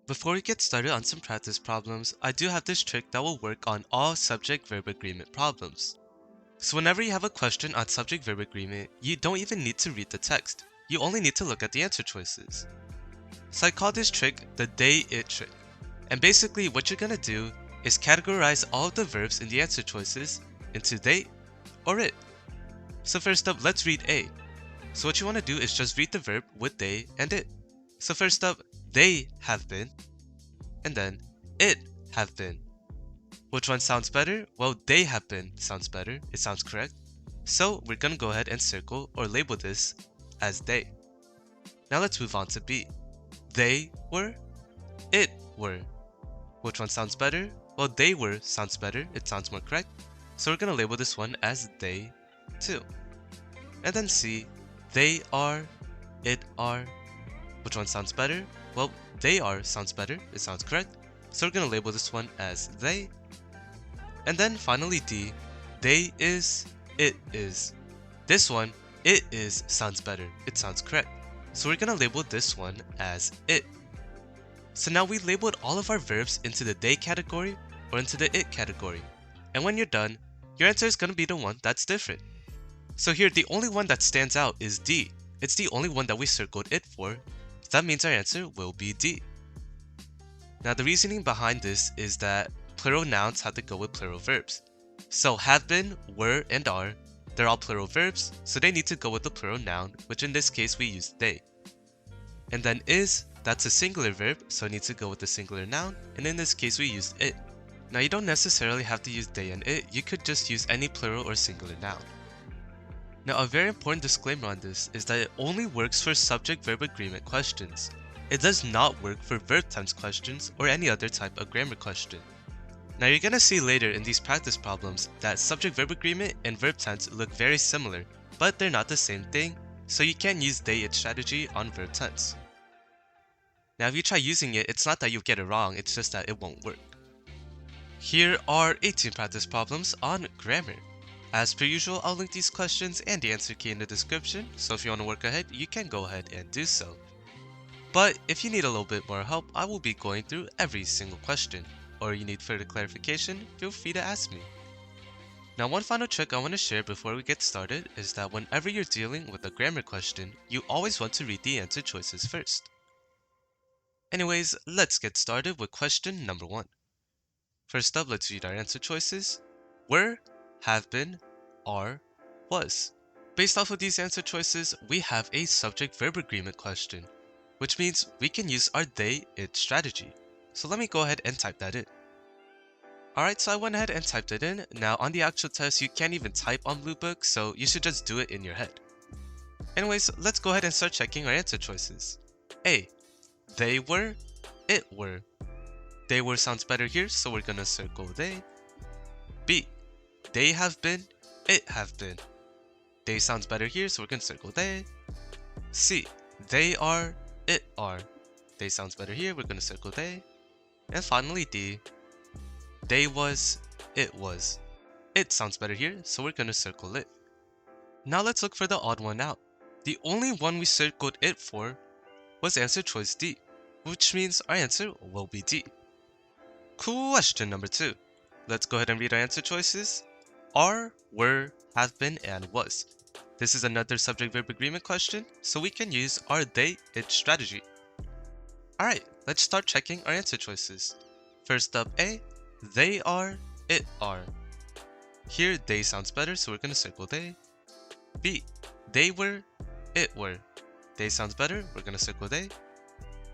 Before we get started on some practice problems, I do have this trick that will work on all subject-verb agreement problems. So whenever you have a question on subject-verb agreement, you don't even need to read the text. You only need to look at the answer choices. So I call this trick the they-it trick. And basically what you're gonna do is categorize all of the verbs in the answer choices into they or it. So first up, let's read A. So what you want to do is just read the verb with they and it. So first up, they have been, and then it have been. Which one sounds better? Well, they have been sounds better. It sounds correct. So we're gonna go ahead and circle or label this as they. Now let's move on to B. They were, it were. Which one sounds better? Well, they were sounds better. It sounds more correct. So we're gonna label this one as they too. And then C, they are, it are. Which one sounds better? Well, they are sounds better. It sounds correct. So we're gonna label this one as they. And then finally D, they is, it is. This one, it is sounds better. It sounds correct. So we're gonna label this one as it. So now we labeled all of our verbs into the they category or into the it category. And when you're done, your answer is gonna be the one that's different. So here, the only one that stands out is D. It's the only one that we circled it for. So that means our answer will be D. Now the reasoning behind this is that plural nouns have to go with plural verbs. So have been, were, and are, they're all plural verbs, so they need to go with the plural noun, which in this case we use they. And then is, that's a singular verb, so it needs to go with the singular noun, and in this case we used it. Now you don't necessarily have to use they and it, you could just use any plural or singular noun. Now a very important disclaimer on this is that it only works for subject-verb agreement questions. It does not work for verb tense questions or any other type of grammar question. Now you're gonna see later in these practice problems that subject-verb agreement and verb tense look very similar, but they're not the same thing, so you can't use they-it strategy on verb tense. Now if you try using it, it's not that you'll get it wrong, it's just that it won't work. Here are 18 practice problems on grammar. As per usual, I'll link these questions and the answer key in the description, so if you want to work ahead, you can go ahead and do so. But if you need a little bit more help, I will be going through every single question, or you need further clarification, feel free to ask me. Now one final trick I want to share before we get started is that whenever you're dealing with a grammar question, you always want to read the answer choices first. Anyways, let's get started with question number 1. First up, let's read our answer choices. Were, have been, are, was. Based off of these answer choices, we have a subject-verb agreement question, which means we can use our they-it strategy. So let me go ahead and type that in. Alright, so I went ahead and typed it in. Now on the actual test, you can't even type on Bluebook, so you should just do it in your head. Anyways, let's go ahead and start checking our answer choices. A, they were, it were. They were sounds better here, so we're gonna circle they. B, they have been, it have been. They sounds better here, so we're gonna circle they. C, they are, it are. They sounds better here, we're gonna circle they. And finally D, they was, it was. It sounds better here, so we're gonna circle it. Now let's look for the odd one out. The only one we circled it for was answer choice D, which means our answer will be D. Question number 2. Let's go ahead and read our answer choices. Are, were, have been, and was. This is another subject-verb agreement question, so we can use our they-it strategy. Alright, let's start checking our answer choices. First up A, they are, it are. Here they sounds better, so we're gonna circle they. B, they were, it were. They sounds better, we're gonna circle they.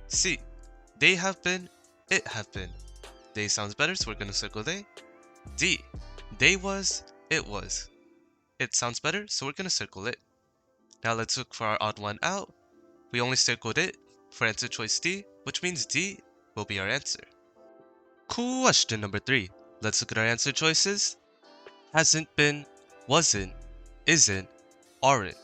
C, they have been, it have been. They sounds better, so we're gonna circle they. D, they was, it was. It sounds better, so we're gonna circle it. Now let's look for our odd one out. We only circled it for answer choice D, which means D will be our answer. Question number 3. Let's look at our answer choices. Hasn't been, wasn't, isn't, aren't.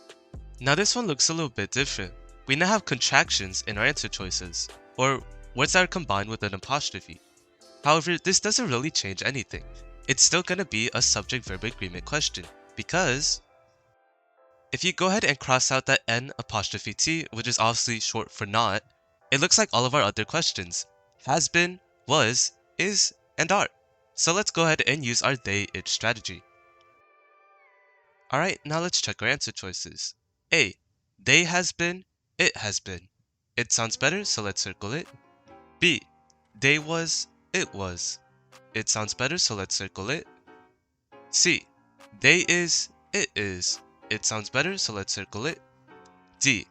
Now this one looks a little bit different. We now have contractions in our answer choices, or words that are combined with an apostrophe. However, this doesn't really change anything. It's still gonna be a subject-verb agreement question, because if you go ahead and cross out that N', which is obviously short for not, it looks like all of our other questions. has been, was, is, and are. So let's go ahead and use our they-it strategy. Alright, now let's check our answer choices. A. They has been, it has been. It sounds better, so let's circle it. B. They was, it was. It sounds better, so let's circle it. C. They is, it is. It sounds better, so let's circle it. D.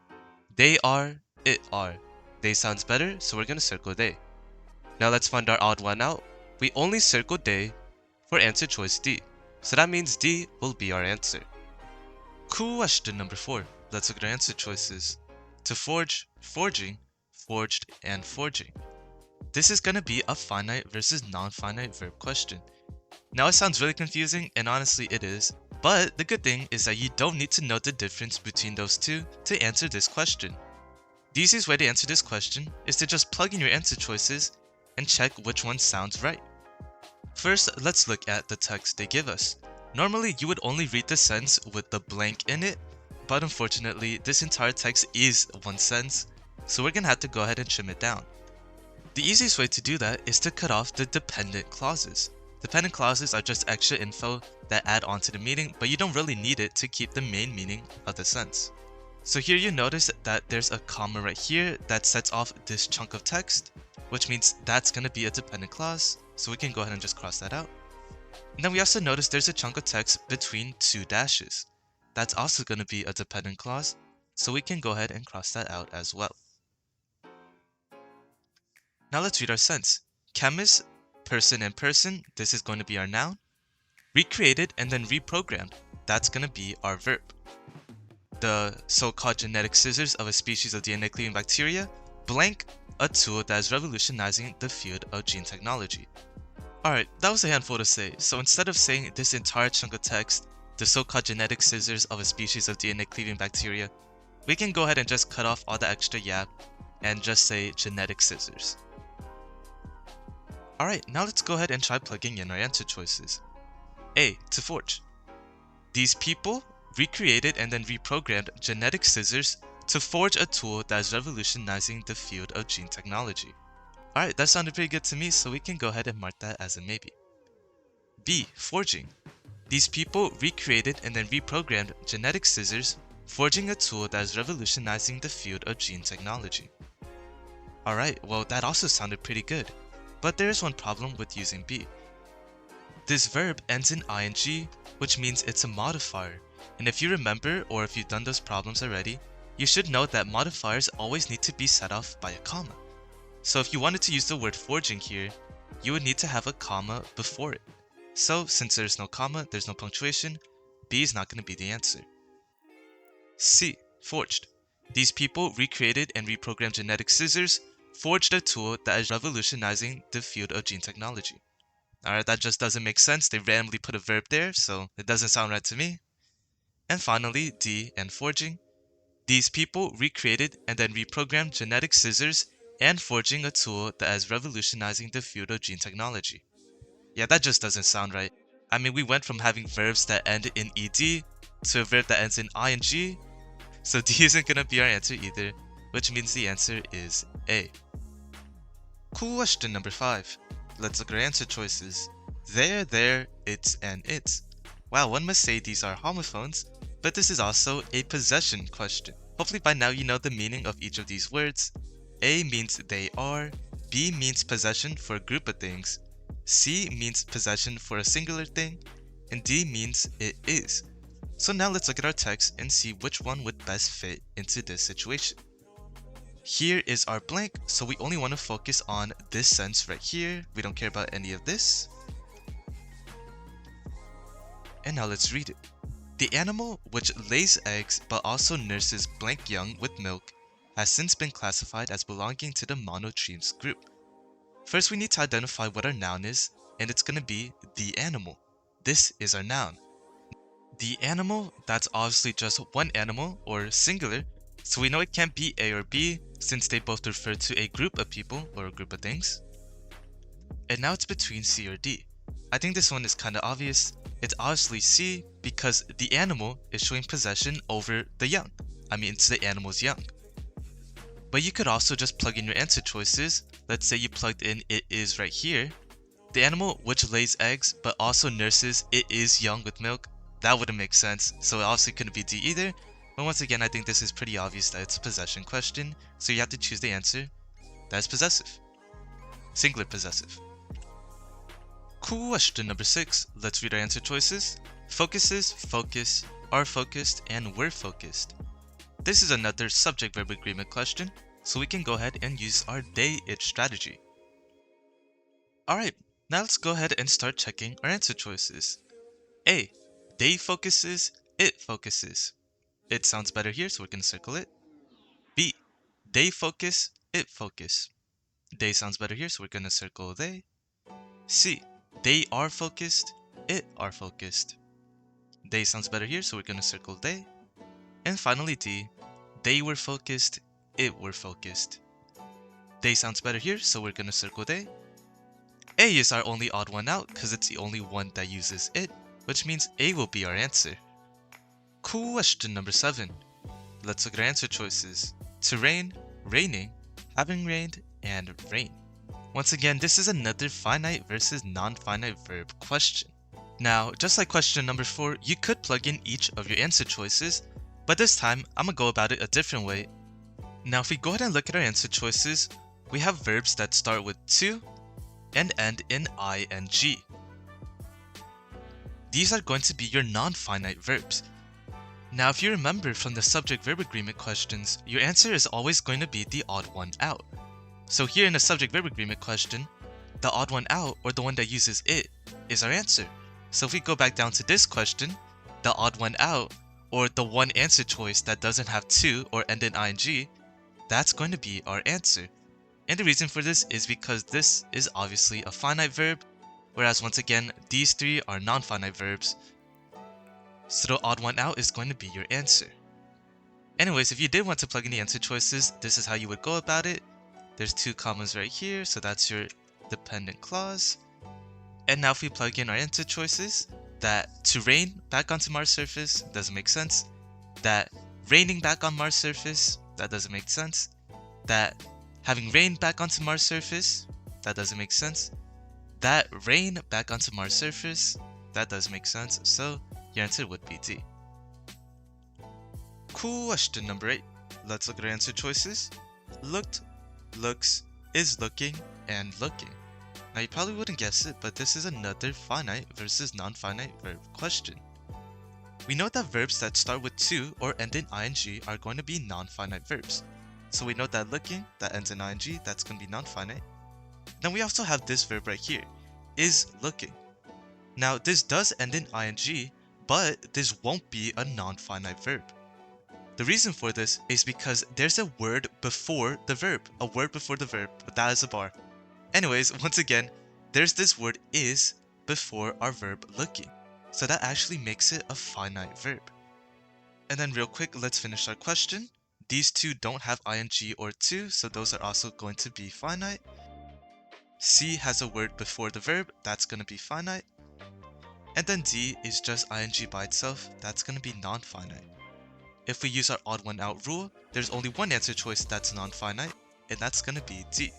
They are, it are. They sounds better, so we're gonna circle they. Now let's find our odd one out. We only circled they for answer choice D. So that means D will be our answer. Question number 4. Let's look at our answer choices. To forge, forging, forged, and forging. This is gonna be a finite versus non-finite verb question. Now it sounds really confusing, and honestly it is, but the good thing is that you don't need to know the difference between those two to answer this question. The easiest way to answer this question is to just plug in your answer choices and check which one sounds right. First, let's look at the text they give us. Normally, you would only read the sentence with the blank in it, but unfortunately, this entire text is one sentence, so we're gonna have to go ahead and trim it down. The easiest way to do that is to cut off the dependent clauses. Dependent clauses are just extra info that add on to the meaning, but you don't really need it to keep the main meaning of the sentence. So here you notice that there's a comma right here that sets off this chunk of text, which means that's going to be a dependent clause, so we can go ahead and just cross that out. And then we also notice there's a chunk of text between two dashes. That's also going to be a dependent clause, so we can go ahead and cross that out as well. Now let's read our sentence. Chemist, person and person, this is going to be our noun. Recreated and then reprogrammed, that's going to be our verb. The so-called genetic scissors of a species of DNA cleaving bacteria, blank, a tool that is revolutionizing the field of gene technology. Alright, that was a handful to say, so instead of saying this entire chunk of text, the so-called genetic scissors of a species of DNA cleaving bacteria, we can go ahead and just cut off all the extra yap and just say genetic scissors. Alright, now let's go ahead and try plugging in our answer choices. A. To forge. These people recreated and then reprogrammed genetic scissors to forge a tool that is revolutionizing the field of gene technology. Alright, that sounded pretty good to me, so we can go ahead and mark that as a maybe. B. Forging. These people recreated and then reprogrammed genetic scissors, forging a tool that is revolutionizing the field of gene technology. Alright, well that also sounded pretty good, but there is one problem with using B. This verb ends in ing, which means it's a modifier. And if you remember, or if you've done those problems already, you should know that modifiers always need to be set off by a comma. So if you wanted to use the word forging here, you would need to have a comma before it. So since there's no comma, there's no punctuation, B is not going to be the answer. C. Forged. These people recreated and reprogrammed genetic scissors, forged a tool that is revolutionizing the field of gene technology. Alright, that just doesn't make sense. They randomly put a verb there, so it doesn't sound right to me. And finally, D and forging. These people recreated and then reprogrammed genetic scissors and forging a tool that is revolutionizing the field of gene technology. Yeah, that just doesn't sound right. I mean, we went from having verbs that end in ed to a verb that ends in ing, so D isn't gonna be our answer either, which means the answer is A. Question number 5. Let's look at our answer choices. There, it's, and its. Wow, one must say these are homophones, but this is also a possession question. Hopefully by now you know the meaning of each of these words. A means they are, B means possession for a group of things, C means possession for a singular thing, and D means it is. So now let's look at our text and see which one would best fit into this situation. Here is our blank, so we only want to focus on this sentence right here. We don't care about any of this. And now let's read it. The animal which lays eggs but also nurses blank young with milk has since been classified as belonging to the monotremes group. First we need to identify what our noun is, and it's going to be the animal. This is our noun. The animal, that's obviously just one animal or singular, so we know it can't be A or B since they both refer to a group of people or a group of things. And now it's between C or D. I think this one is kind of obvious. It's obviously C because the animal is showing possession over the young. I mean, it's the animal's young. But you could also just plug in your answer choices. Let's say you plugged in "it is" right here. The animal which lays eggs but also nurses "it is young with milk." That wouldn't make sense, so it obviously couldn't be D either. But once again, I think this is pretty obvious that it's a possession question, so you have to choose the answer that is possessive. Singular possessive. Question number 6. Let's read our answer choices. Focuses, focus, are focused, and were focused. This is another subject-verb agreement question, so we can go ahead and use our they-it strategy. Alright, now let's go ahead and start checking our answer choices. A. They focuses, it focuses. It sounds better here, so we're going to circle it. B. They focus, it focus. They sounds better here, so we're going to circle they. C. They are focused, it are focused. They sounds better here, so we're going to circle they. And finally D. They were focused, it were focused. They sounds better here, so we're going to circle they. A is our only odd one out because it's the only one that uses it, which means A will be our answer. Question number 7. Let's look at our answer choices. To rain, raining, having rained, and rain. Once again, this is another finite versus non-finite verb question. Now, just like question number 4, you could plug in each of your answer choices, but this time, I'm gonna go about it a different way. Now, if we go ahead and look at our answer choices, we have verbs that start with to and end in ing. These are going to be your non-finite verbs. Now, if you remember from the subject-verb agreement questions, your answer is always going to be the odd one out. So here in the subject-verb agreement question, the odd one out, or the one that uses it, is our answer. So if we go back down to this question, the odd one out, or the one answer choice that doesn't have to or end in ing, that's going to be our answer. And the reason for this is because this is obviously a finite verb, whereas once again, these three are non-finite verbs. So the odd one out is going to be your answer. Anyways, if you did want to plug in the answer choices, this is how you would go about it. There's 2 commas right here, so that's your dependent clause. And now if we plug in our answer choices, that to rain back onto Mars surface doesn't make sense. That raining back on Mars surface, that doesn't make sense. That having rain back onto Mars surface, that doesn't make sense. That rain back onto Mars surface, that does make sense. So your answer would be D. Question number 8. Let's look at our answer choices. Looked, looks, is looking, and looking. Now you probably wouldn't guess it, but this is another finite versus non-finite verb question. We know that verbs that start with to or end in ing are going to be non-finite verbs. So we know that looking, that ends in ing, that's going to be non-finite. Then we also have this verb right here, is looking. Now this does end in ing, but this won't be a non-finite verb. The reason for this is because there's a word before the verb, but that is a bar. Anyways, once again, there's this word is before our verb looking. So that actually makes it a finite verb. And then real quick, let's finish our question. These two don't have ing or to, so those are also going to be finite. C has a word before the verb, that's going to be finite. And then D is just ing by itself, that's going to be non-finite. If we use our odd one out rule, there's only one answer choice that's non-finite, and that's going to be D.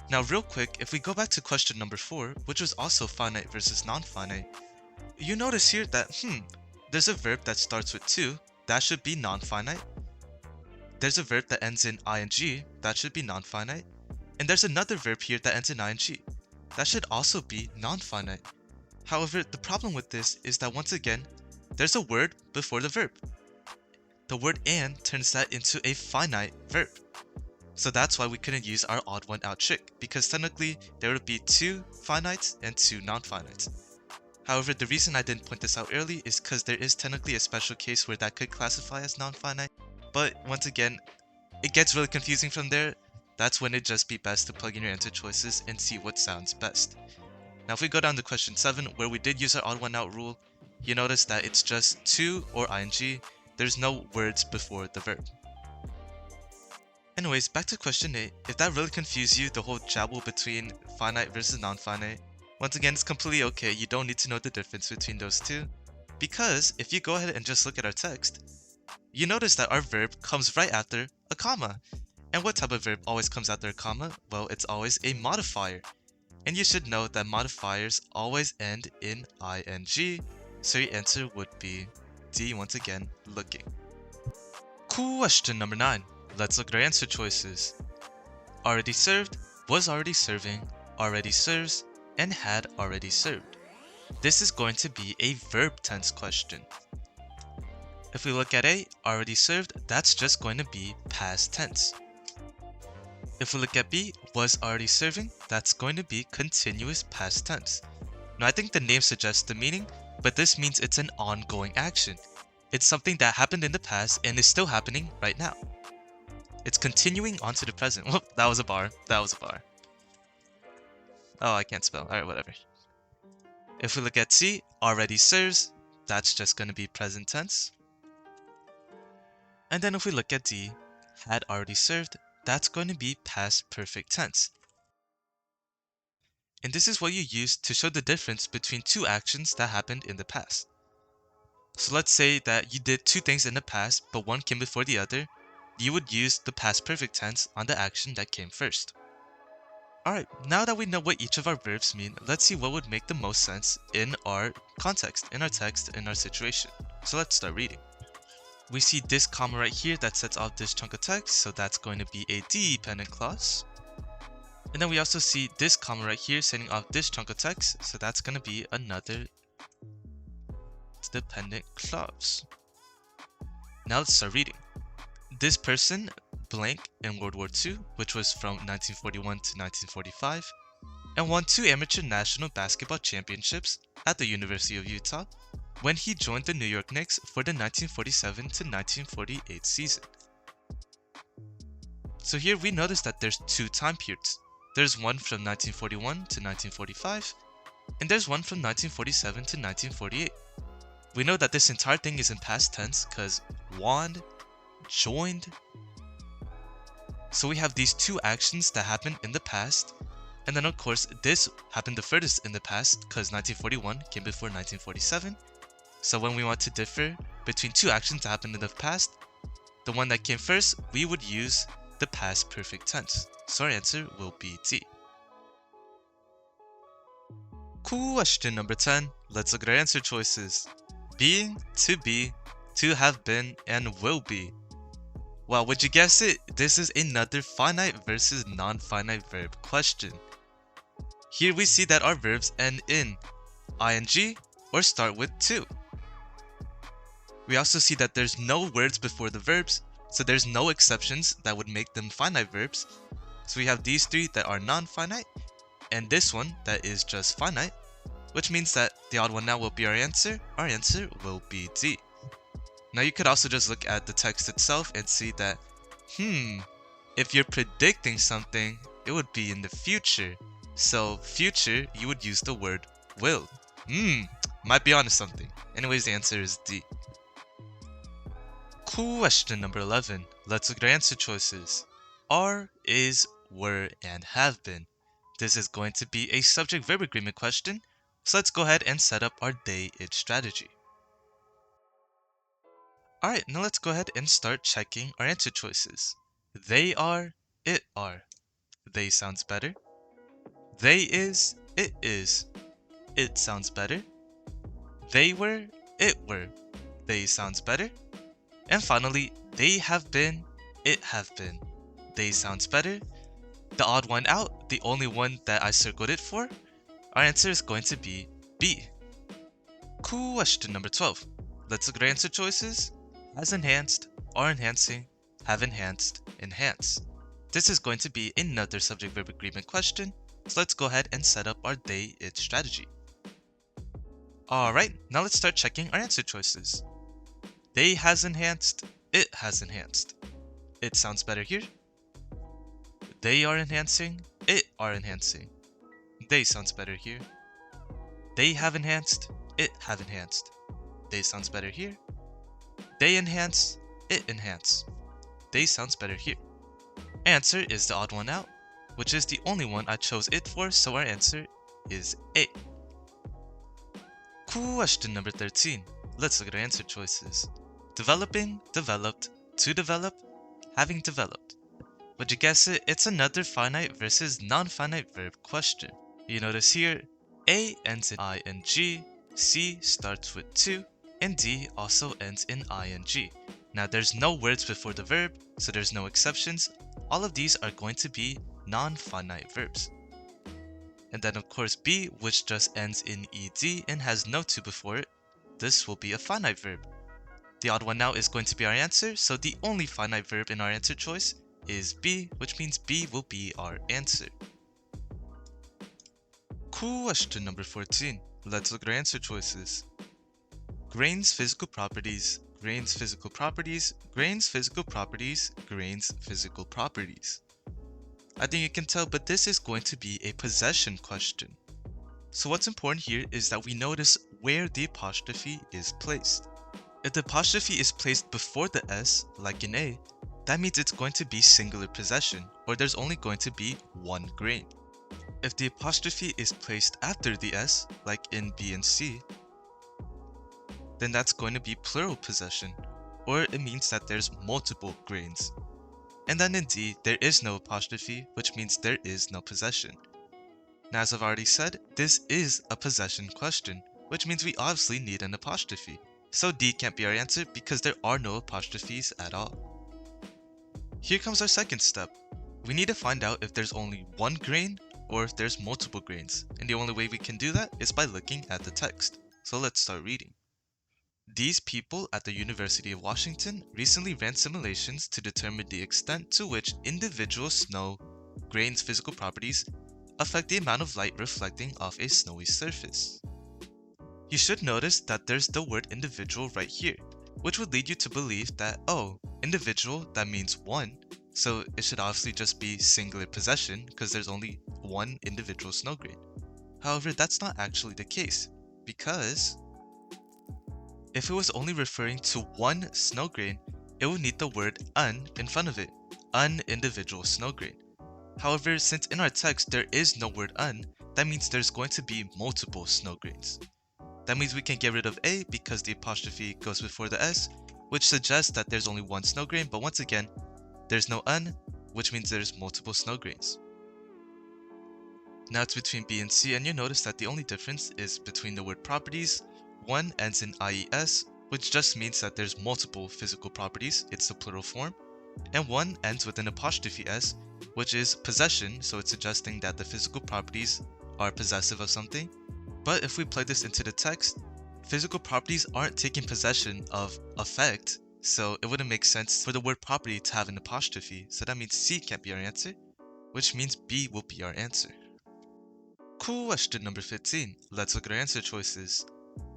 Now real quick, if we go back to question number 4, which was also finite versus non-finite, you notice here that, there's a verb that starts with to, that should be non-finite. There's a verb that ends in ing, that should be non-finite. And there's another verb here that ends in ing. That should also be non-finite. However, the problem with this is that once again, there's a word before the verb. The word and turns that into a finite verb. So that's why we couldn't use our odd one out trick, because technically there would be 2 finites and 2 non-finites. However, the reason I didn't point this out early is because there is technically a special case where that could classify as non-finite. But once again, it gets really confusing from there. That's when it'd just be best to plug in your answer choices and see what sounds best. Now if we go down to question 7, where we did use our odd one out rule, you notice that it's just to or ing, there's no words before the verb. Anyways, back to question 8, if that really confused you, the whole jabble between finite versus non-finite, once again it's completely okay, you don't need to know the difference between those two, because if you go ahead and just look at our text, you notice that our verb comes right after a comma. And what type of verb always comes after a comma? Well, it's always a modifier. And you should know that modifiers always end in ing, so your answer would be D once again, looking. Question number 9. Let's look at our answer choices. Already served, was already serving, already serves, and had already served. This is going to be a verb tense question. If we look at A, already served, that's just going to be past tense. If we look at B, was already serving, that's going to be continuous past tense. Now I think the name suggests the meaning, but this means it's an ongoing action. It's something that happened in the past and is still happening right now. It's continuing on to the present. Whoop, that was a bar. That was a bar. Oh, I can't spell. Alright, whatever. If we look at C, already serves, that's just going to be present tense. And then if we look at D, had already served, that's going to be past perfect tense. And this is what you use to show the difference between two actions that happened in the past. So let's say that you did two things in the past, but one came before the other. You would use the past perfect tense on the action that came first. Alright, now that we know what each of our verbs mean, let's see what would make the most sense in our context, in our text, in our situation. So let's start reading. We see this comma right here that sets off this chunk of text, so that's going to be a dependent clause. And then we also see this comma right here setting off this chunk of text, so that's going to be another dependent clause. Now let's start reading. This person, blank, in World War II, which was from 1941 to 1945, and won 2 amateur national basketball championships at the University of Utah when he joined the New York Knicks for the 1947 to 1948 season. So here we notice that there's 2 time periods. There's one from 1941 to 1945, and there's one from 1947 to 1948. We know that this entire thing is in past tense because won, joined. So we have these 2 actions that happened in the past, and then of course this happened the furthest in the past because 1941 came before 1947. So when we want to differ between 2 actions that happened in the past, the one that came first, we would use the past perfect tense. So our answer will be D. Question number 10. Let's look at our answer choices. Being, to be, to have been, and will be. Well, would you guess it? This is another finite versus non-finite verb question. Here we see that our verbs end in ing or start with to. We also see that there's no words before the verbs, so there's no exceptions that would make them finite verbs. So we have these 3 that are non-finite, and this one that is just finite, which means that the odd one out will be our answer. Our answer will be D. Now you could also just look at the text itself and see that, if you're predicting something, it would be in the future. So future, you would use the word will. Might be onto something. Anyways, the answer is D. Question number 11. Let's look at our answer choices. Are, is, were, and have been. This is going to be a subject-verb agreement question, so let's go ahead and set up our they-it strategy. Alright, now let's go ahead and start checking our answer choices. They are, it are. They sounds better. They is, it is. It sounds better. They were, it were. They sounds better. And finally, they have been, it have been. They sounds better. The odd one out, the only one that I circled it for, our answer is going to be B. Question number 12. Let's look at our answer choices. Has enhanced, are enhancing, have enhanced, enhance. This is going to be another subject-verb agreement question, so let's go ahead and set up our they-it strategy. Alright, now let's start checking our answer choices. They has enhanced, it has enhanced. It sounds better here. They are enhancing, it are enhancing. They sounds better here. They have enhanced, it have enhanced. They sounds better here. They enhance, it enhance. They sounds better here. Answer is the odd one out, which is the only one I chose it for, so our answer is A. Question number 13. Let's look at our answer choices. Developing, developed, to develop, having developed. Would you guess it? It's another finite versus non-finite verb question. You notice here, A ends in ing, C starts with to, and D also ends in ing. Now there's no words before the verb, so there's no exceptions. All of these are going to be non-finite verbs. And then of course B, which just ends in ed and has no to before it, this will be a finite verb. The odd one out is going to be our answer, so the only finite verb in our answer choice is B, which means B will be our answer. Question number 14. Let's look at our answer choices. Grains physical properties, grains physical properties, grains physical properties, grains physical properties. I think you can tell, but this is going to be a possession question. So what's important here is that we notice where the apostrophe is placed. If the apostrophe is placed before the S, like in A, that means it's going to be singular possession, or there's only going to be one grain. If the apostrophe is placed after the S, like in B and C, then that's going to be plural possession, or it means that there's multiple grains. And then in D, there is no apostrophe, which means there is no possession. Now, as I've already said, this is a possession question, which means we obviously need an apostrophe. So D can't be our answer because there are no apostrophes at all. Here comes our second step. We need to find out if there's only one grain or if there's multiple grains. And the only way we can do that is by looking at the text. So let's start reading. These people at the University of Washington recently ran simulations to determine the extent to which individual snow grains' physical properties affect the amount of light reflecting off a snowy surface. You should notice that there's the word individual right here, which would lead you to believe that, oh, individual, that means one, so it should obviously just be singular possession because there's only one individual snow grain. However, that's not actually the case, because if it was only referring to one snow grain, it would need the word un in front of it, un individual snow grain. However, since in our text there is no word un, that means there's going to be multiple snow grains. That means we can get rid of A because the apostrophe goes before the S, which suggests that there's only one snow grain, but once again, there's no un, which means there's multiple snow grains. Now it's between B and C, and you notice that the only difference is between the word properties. One ends in IES, which just means that there's multiple physical properties, it's the plural form, and one ends with an apostrophe S, which is possession, so it's suggesting that the physical properties are possessive of something. But if we plug this into the text, physical properties aren't taking possession of effect, so it wouldn't make sense for the word property to have an apostrophe, so that means C can't be our answer, which means B will be our answer. Question number 15. Let's look at our answer choices.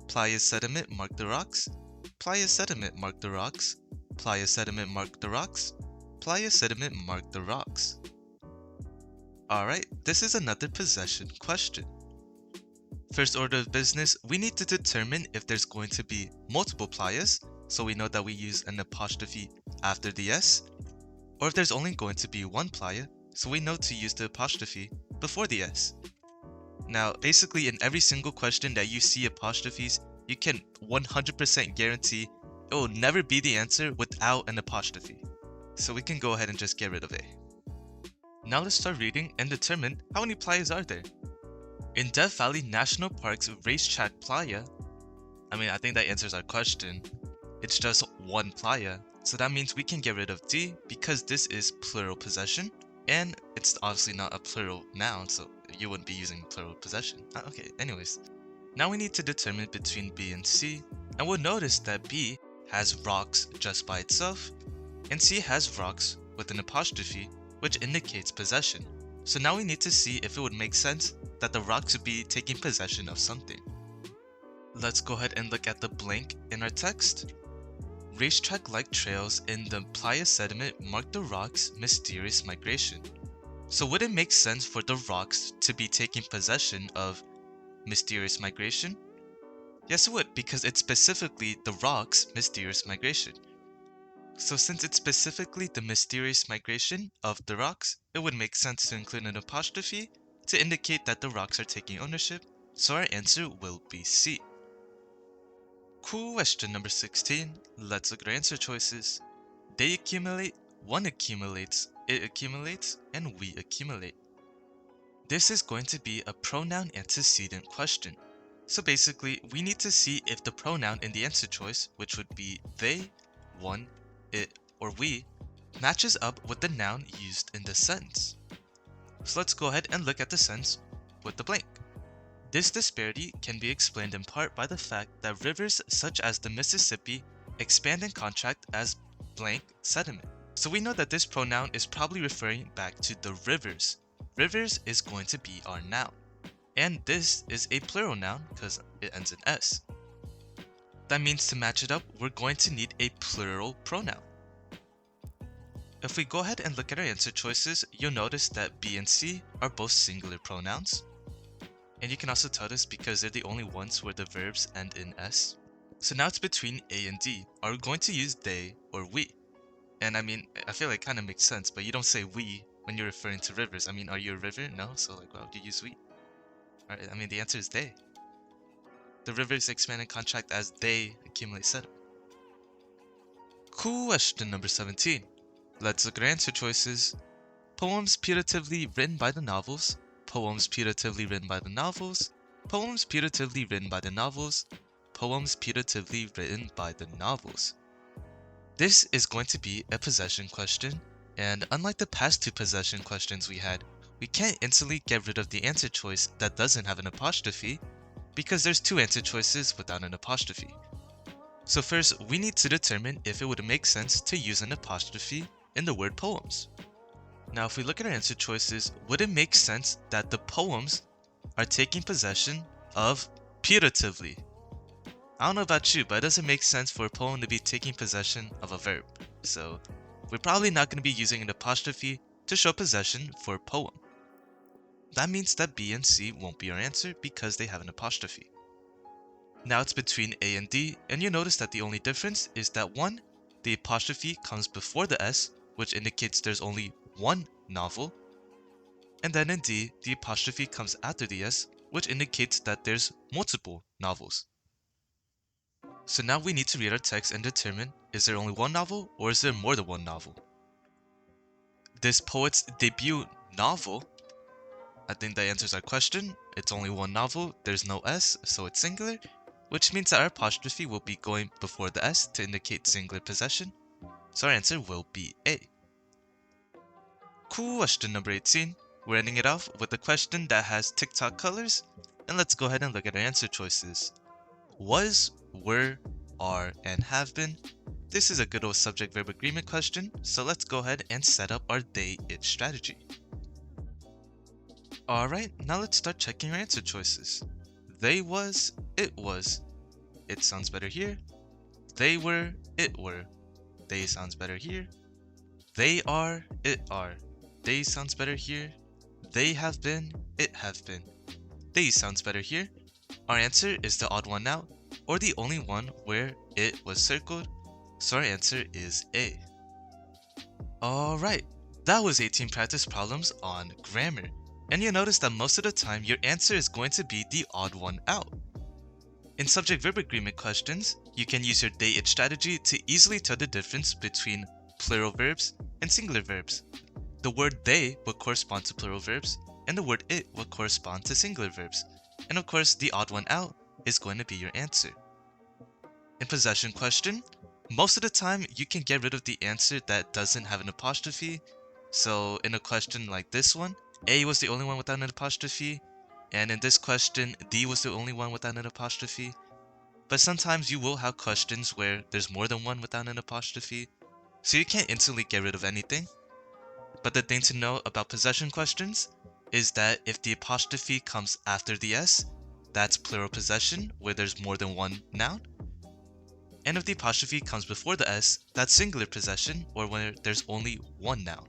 Playa sediment mark the rocks. Playa sediment mark the rocks. Playa sediment mark the rocks. Playa sediment mark the rocks. Alright, this is another possession question. First order of business, we need to determine if there's going to be multiple playas, so we know that we use an apostrophe after the S, or if there's only going to be one playa, so we know to use the apostrophe before the S. Now, basically in every single question that you see apostrophes, you can 100% guarantee it will never be the answer without an apostrophe. So we can go ahead and just get rid of A. Now let's start reading and determine how many playas are there. In Death Valley National Park's racetrack playa, I think that answers our question. It's just one playa, so that means we can get rid of D because this is plural possession, and it's obviously not a plural noun, so you wouldn't be using plural possession. Okay, anyways. Now we need to determine between B and C, and we'll notice that B has rocks just by itself, and C has rocks with an apostrophe, which indicates possession. So now we need to see if it would make sense that the rocks would be taking possession of something. Let's go ahead and look at the blank in our text. Racetrack-like trails in the playa sediment mark the rocks' mysterious migration. So would it make sense for the rocks to be taking possession of mysterious migration? Yes, it would, because it's specifically the rocks' mysterious migration. So since it's specifically the mysterious migration of the rocks, it would make sense to include an apostrophe to indicate that the rocks are taking ownership, so our answer will be C. Question number 16. Let's look at our answer choices. They accumulate, one accumulates, it accumulates, and we accumulate. This is going to be a pronoun antecedent question. So basically, we need to see if the pronoun in the answer choice, which would be they, one, it, or we, matches up with the noun used in the sentence. So let's go ahead and look at the sentence with the blank. This disparity can be explained in part by the fact that rivers such as the Mississippi expand and contract as blank sediment. So we know that this pronoun is probably referring back to the rivers. Rivers is going to be our noun. And this is a plural noun because it ends in S. That means to match it up, we're going to need a plural pronoun. If we go ahead and look at our answer choices, you'll notice that B and C are both singular pronouns. And you can also tell this because they're the only ones where the verbs end in S. So now it's between A and D. Are we going to use they or we? And I mean, I feel like it kind of makes sense, but you don't say we when you're referring to rivers. I mean, are you a river? No, so like, why would you use we? Alright, I mean, the answer is they. The rivers expand and contract as they accumulate sediment. Question number 17. Let's look at our answer choices. Poems putatively written by the novels. Poems putatively written by the novels. Poems putatively written by the novels. Poems putatively written by the novels. This is going to be a possession question, and unlike the past two possession questions we had, we can't instantly get rid of the answer choice that doesn't have an apostrophe because there's two answer choices without an apostrophe. So first, we need to determine if it would make sense to use an apostrophe in the word poems. Now if we look at our answer choices, would it make sense that the poems are taking possession of putatively? I don't know about you, but it doesn't make sense for a poem to be taking possession of a verb. So we're probably not going to be using an apostrophe to show possession for poem. That means that B and C won't be our answer because they have an apostrophe. Now it's between A and D, and you notice that the only difference is that 1, the apostrophe comes before the S, which indicates there's only one novel, and then in D, the apostrophe comes after the S, which indicates that there's multiple novels. So now we need to read our text and determine, is there only one novel or is there more than one novel? This poet's debut novel, I think that answers our question. It's only one novel, there's no S, so it's singular, which means that our apostrophe will be going before the S to indicate singular possession. So our answer will be A. Question number 18. We're ending it off with a question that has TikTok colors, and let's go ahead and look at our answer choices. Was, were, are, and have been. This is a good old subject-verb agreement question, so let's go ahead and set up our they-it strategy. Alright, now let's start checking our answer choices. They was, it was. It sounds better here. They were, it were. They sounds better here. They are, it are. They sounds better here. They have been, it have been. They sounds better here. Our answer is the odd one out, or the only one where it was circled, so our answer is A. Alright, that was 18 practice problems on grammar, and you'll notice that most of the time your answer is going to be the odd one out. In subject-verb agreement questions, you can use your they-it strategy to easily tell the difference between plural verbs and singular verbs. The word they will correspond to plural verbs, and the word it will correspond to singular verbs. And of course, the odd one out is going to be your answer. In possession question, most of the time you can get rid of the answer that doesn't have an apostrophe. So in a question like this one, A was the only one without an apostrophe, and in this question, D was the only one without an apostrophe. But sometimes you will have questions where there's more than one without an apostrophe, so you can't instantly get rid of anything. But the thing to know about possession questions is that if the apostrophe comes after the S, that's plural possession where there's more than one noun. And if the apostrophe comes before the S, that's singular possession or where there's only one noun.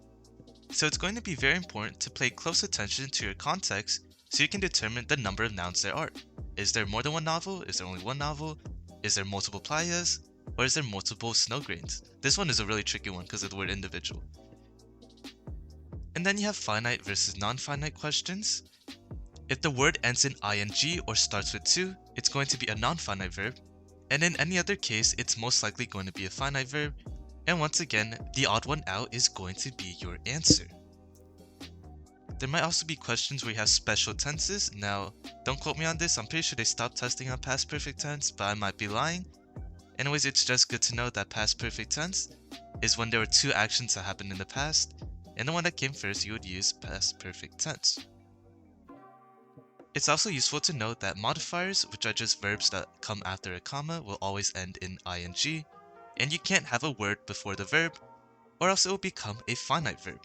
So it's going to be very important to pay close attention to your context so you can determine the number of nouns there are. Is there more than one novel? Is there only one novel? Is there multiple playas? Or is there multiple snow grains? This one is a really tricky one because of the word individual. And then you have finite versus non-finite questions. If the word ends in ing or starts with to, it's going to be a non-finite verb. And in any other case, it's most likely going to be a finite verb. And once again, the odd one out is going to be your answer. There might also be questions where you have special tenses. Now, don't quote me on this, I'm pretty sure they stopped testing on past perfect tense, but I might be lying. Anyways, it's just good to know that past perfect tense is when there were two actions that happened in the past, and the one that came first you would use past perfect tense. It's also useful to note that modifiers, which are just verbs that come after a comma, will always end in ing, and you can't have a word before the verb, or else it will become a finite verb.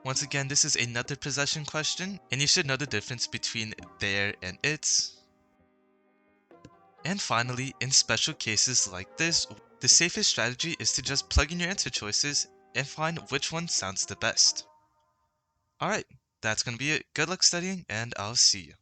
Once again, this is another possession question, and you should know the difference between their and its. And finally, in special cases like this, the safest strategy is to just plug in your answer choices and find which one sounds the best. Alright, that's gonna be it. Good luck studying, and I'll see you.